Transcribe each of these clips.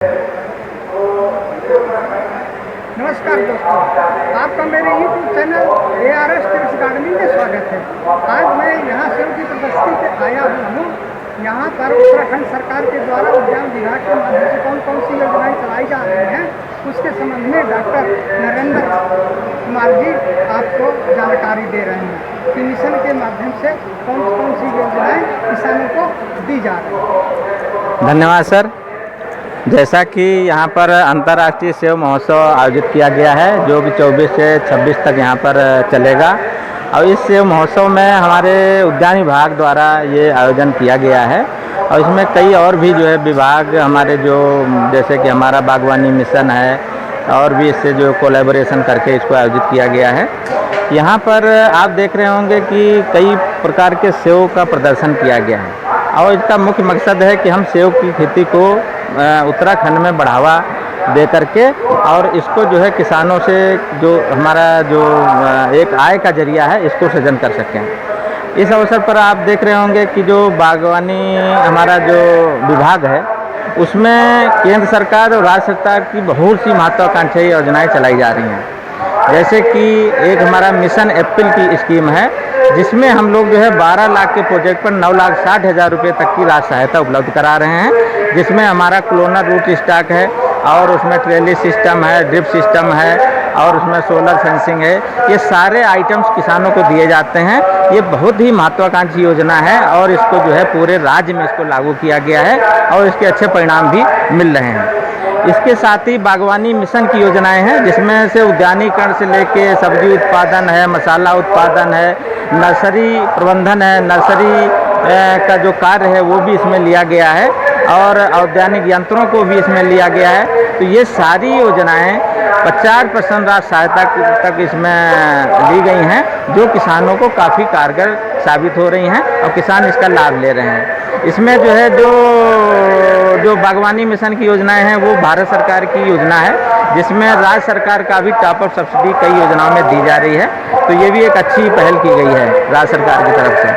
नमस्कार दोस्तों, आपका मेरे YouTube चैनल ARS कृषि गार्डनिंग में स्वागत है। आज मैं यहाँ सेब की प्रदर्शनी पे आया हूँ। यहाँ पर उत्तराखंड सरकार के द्वारा उद्यान विभाग के माध्यम से कौन कौन सी योजनाएं चलाई जा रही हैं, उसके संबंध में डॉक्टर नरेंद्र कुमार जी आपको जानकारी दे रहे हैं कि मिशन के माध्यम से कौन कौन सी योजनाएं किसानों को दी जा रही हैं। धन्यवाद सर। जैसा कि यहाँ पर अंतर्राष्ट्रीय सेब महोत्सव आयोजित किया गया है, जो कि 24 से 26 तक यहाँ पर चलेगा। और इस सेब महोत्सव में हमारे उद्यान विभाग द्वारा ये आयोजन किया गया है। और इसमें कई और भी जो है विभाग हमारे जैसे कि हमारा बागवानी मिशन है, और भी इससे जो कोलैबोरेशन करके इसको आयोजित किया गया है। यहाँ पर आप देख रहे होंगे कि कई प्रकार के सेब का प्रदर्शन किया गया है। और इसका मुख्य मकसद है कि हम सेब की खेती को उत्तराखंड में बढ़ावा दे करके, और इसको जो है किसानों से जो हमारा एक आय का जरिया है, इसको सृजन कर सकें। इस अवसर पर आप देख रहे होंगे कि जो बागवानी हमारा जो विभाग है, उसमें केंद्र सरकार और राज्य सरकार की बहुत सी महत्वाकांक्षी योजनाएं चलाई जा रही हैं। जैसे कि एक हमारा मिशन एप्पल की स्कीम है, जिसमें हम लोग जो है 12 लाख के प्रोजेक्ट पर 9,60,000 रुपये तक की राशि सहायता उपलब्ध करा रहे हैं। जिसमें हमारा क्लोनर रूट स्टॉक है, और उसमें ट्रेली सिस्टम है, ड्रिप सिस्टम है, और उसमें सोलर फेंसिंग है। ये सारे आइटम्स किसानों को दिए जाते हैं। ये बहुत ही महत्वाकांक्षी योजना है, और इसको जो है पूरे राज्य में इसको लागू किया गया है, और इसके अच्छे परिणाम भी मिल रहे हैं। इसके साथ ही बागवानी मिशन की योजनाएं हैं, जिसमें से उद्यानीकरण से लेके सब्जी उत्पादन है, मसाला उत्पादन है, नर्सरी प्रबंधन है, नर्सरी का जो कार्य है वो भी इसमें लिया गया है, और औद्यानिक यंत्रों को भी इसमें लिया गया है। तो ये सारी योजनाएं 50% राशि सहायता तक इसमें ली गई हैं, जो किसानों को काफ़ी कारगर साबित हो रही हैं, और किसान इसका लाभ ले रहे हैं। इसमें जो है जो बागवानी मिशन की योजनाएं हैं, वो भारत सरकार की योजना है, जिसमें राज्य सरकार का भी टॉप अप सब्सिडी कई योजनाओं में दी जा रही है। तो ये भी एक अच्छी पहल की गई है राज्य सरकार की तरफ से।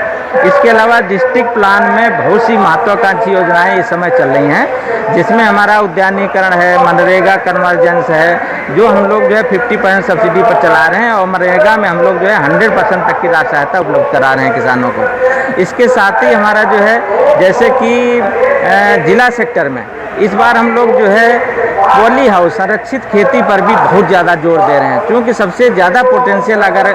इसके अलावा डिस्ट्रिक्ट प्लान में बहुत सी महत्वाकांक्षी योजनाएं इस समय चल रही हैं, जिसमें हमारा उद्यानीकरण है, मनरेगा कन्वर्जेंस है, जो हम लोग जो है 50% सब्सिडी पर चला रहे हैं, और मनरेगा में हम लोग जो है 100% तक की राशि सहायता उपलब्ध करा रहे हैं किसानों को। इसके साथ ही हमारा जो है जैसे कि जिला सेक्टर में इस बार हम लोग जो है पॉली हाउस संरक्षित खेती पर भी बहुत ज़्यादा जोर दे रहे हैं, क्योंकि सबसे ज़्यादा पोटेंशियल अगर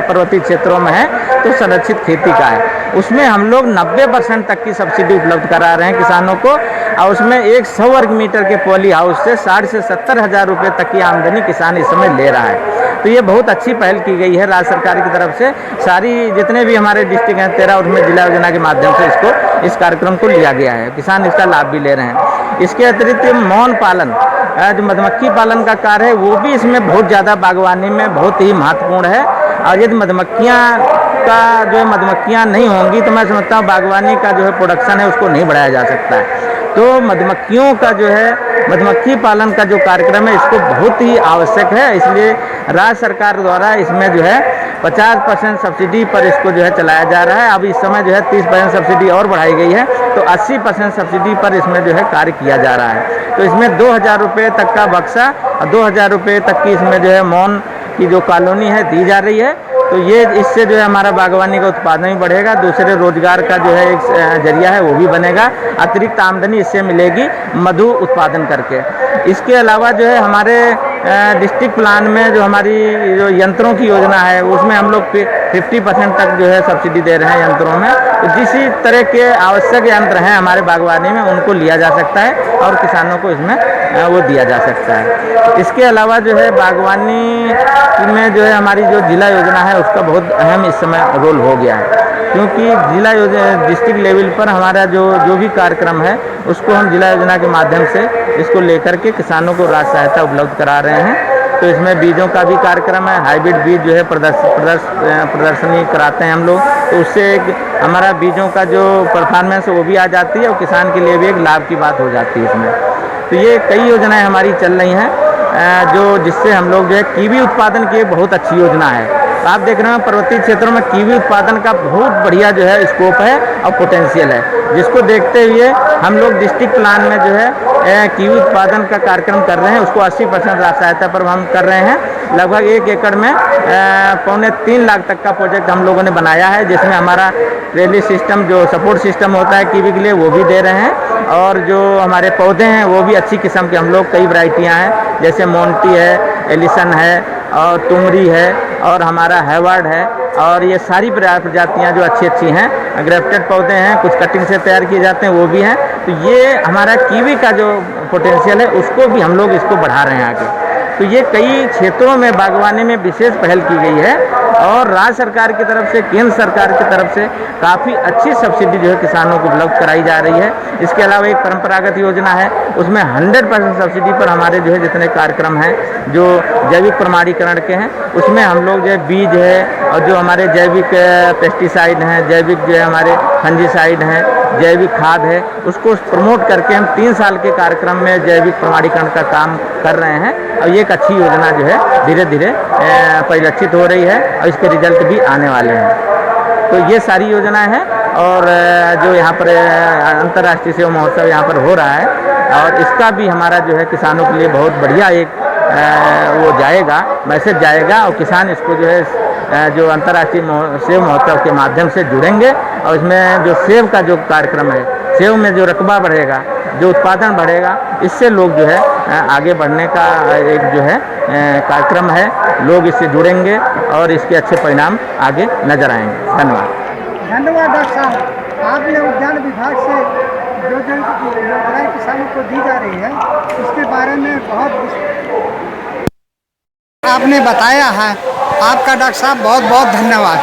पर्वतीय क्षेत्रों में है तो संरक्षित खेती का है। उसमें हम लोग 90% तक की सब्सिडी उपलब्ध करा रहे हैं किसानों को, और उसमें 100 वर्ग मीटर के पॉली हाउस से 60 से 70 हज़ार रुपये तक की आमदनी किसान इस समय ले रहा है। तो ये बहुत अच्छी पहल की गई है राज्य सरकार की तरफ से। सारी जितने भी हमारे डिस्ट्रिक्ट हैं 13, उसमें जिला योजना के माध्यम से इस कार्यक्रम को लिया गया है। किसान इसका लाभ भी ले रहे हैं। इसके अतिरिक्त मौन पालन, जो मधुमक्खी पालन का कार्य है, वो भी इसमें बहुत ज़्यादा बागवानी में बहुत ही महत्वपूर्ण है। और यदि मधुमक्खियाँ नहीं होंगी तो मैं समझता हूँ बागवानी का जो है प्रोडक्शन है उसको नहीं बढ़ाया जा सकता है। तो मधुमक्खियों का जो है मधुमक्खी पालन का जो कार्यक्रम है, इसको बहुत ही आवश्यक है। इसलिए राज्य सरकार द्वारा इसमें जो है 50% सब्सिडी पर इसको जो है चलाया जा रहा है। अब इस समय जो है 30% सब्सिडी और बढ़ाई गई है, तो 80% सब्सिडी पर इसमें जो है कार्य किया जा रहा है। तो इसमें 2,000 रुपये तक का बक्सा और 2,000 रुपये तक की इसमें जो है मौन की जो कॉलोनी है दी जा रही है। तो ये इससे जो है हमारा बागवानी का उत्पादन भी बढ़ेगा, दूसरे रोजगार का जो है एक जरिया है वो भी बनेगा, अतिरिक्त आमदनी इससे मिलेगी मधु उत्पादन करके। इसके अलावा जो है हमारे डिस्ट्रिक्ट प्लान में जो हमारी जो यंत्रों की योजना है, उसमें हम लोग 50% तक जो है सब्सिडी दे रहे हैं यंत्रों में। तो जिस तरह के आवश्यक यंत्र हैं हमारे बागवानी में, उनको लिया जा सकता है, और किसानों को इसमें वो दिया जा सकता है। इसके अलावा जो है बागवानी में जो है हमारी जो जिला योजना है, उसका बहुत अहम इस समय रोल हो गया है, क्योंकि जिला योजना डिस्ट्रिक्ट लेवल पर हमारा जो भी कार्यक्रम है, उसको हम जिला योजना के माध्यम से इसको लेकर के किसानों को राशि सहायता उपलब्ध करा रहे हैं। तो इसमें बीजों का भी कार्यक्रम है, हाइब्रिड बीज जो है प्रदर्शनी कराते हैं हम लोग। तो उससे एक हमारा बीजों का जो परफॉर्मेंस है वो भी आ जाती है, और किसान के लिए भी एक लाभ की बात हो जाती है इसमें। तो ये कई योजनाएं हमारी चल रही हैं, जो जिससे हम लोग जो है कीवी उत्पादन की बहुत अच्छी योजना है। आप देख रहे हैं पर्वतीय क्षेत्रों में कीवी उत्पादन का बहुत बढ़िया जो है स्कोप है और पोटेंशियल है, जिसको देखते हुए हम लोग डिस्ट्रिक्ट प्लान में जो है कीवी उत्पादन का कार्यक्रम कर रहे हैं। उसको 80% राशि सहायता पर हम कर रहे हैं। लगभग 1 एकड़ में 2.25 लाख तक का प्रोजेक्ट हम लोगों ने बनाया है, जिसमें हमारा ट्रेली सिस्टम जो सपोर्ट सिस्टम होता है कीवी के लिए वो भी दे रहे हैं, और जो हमारे पौधे हैं वो भी अच्छी किस्म के हम लोग कई वैरायटियाँ हैं, जैसे मोंटी है, एलिसन है और तुमरी है और हमारा हैवर्ड है, और ये सारी प्रजातियाँ जो अच्छी हैं, ग्रेफ्टेड पौधे हैं, कुछ कटिंग से तैयार किए जाते हैं वो भी हैं। तो ये हमारा कीवी का जो पोटेंशियल है उसको भी हम लोग इसको बढ़ा रहे हैं आगे। तो ये कई क्षेत्रों में बागवानी में विशेष पहल की गई है, और राज्य सरकार की तरफ से, केंद्र सरकार की तरफ से काफ़ी अच्छी सब्सिडी जो है किसानों को उपलब्ध कराई जा रही है। इसके अलावा एक परंपरागत योजना है, उसमें 100% सब्सिडी पर हमारे जो है जितने कार्यक्रम हैं जो जैविक प्रमाणीकरण के हैं, उसमें हम लोग जो है बीज है और जो हमारे जैविक पेस्टिसाइड हैं, जैविक जो है हमारे फंजीसाइड हैं, जैविक खाद है, उसको प्रमोट करके हम 3 साल के कार्यक्रम में जैविक प्रमाणीकरण का काम कर रहे हैं। और ये एक अच्छी योजना जो है धीरे धीरे परिलक्षित हो रही है और इसके रिजल्ट भी आने वाले हैं। तो ये सारी योजनाएं हैं, और जो यहाँ पर अंतर्राष्ट्रीय सेव महोत्सव यहाँ पर हो रहा है, और इसका भी हमारा जो है किसानों के लिए बहुत बढ़िया एक वो जाएगा, मैसेज जाएगा, और किसान इसको जो है जो अंतर्राष्ट्रीय सेव महोत्सव के माध्यम से जुड़ेंगे, और इसमें जो सेव का जो कार्यक्रम है, सेव में जो रकबा बढ़ेगा, जो उत्पादन बढ़ेगा, इससे लोग जो है आगे बढ़ने का एक जो है कार्यक्रम है, लोग इससे जुड़ेंगे और इसके अच्छे परिणाम आगे नजर आएंगे। धन्यवाद। धन्यवाद डॉक्टर साहब। आपने उद्यान विभाग से जो योजनाएं किसानों को दी जा रही है उसके बारे में बहुत आपने बताया है। आपका डॉक्टर साहब बहुत बहुत धन्यवाद।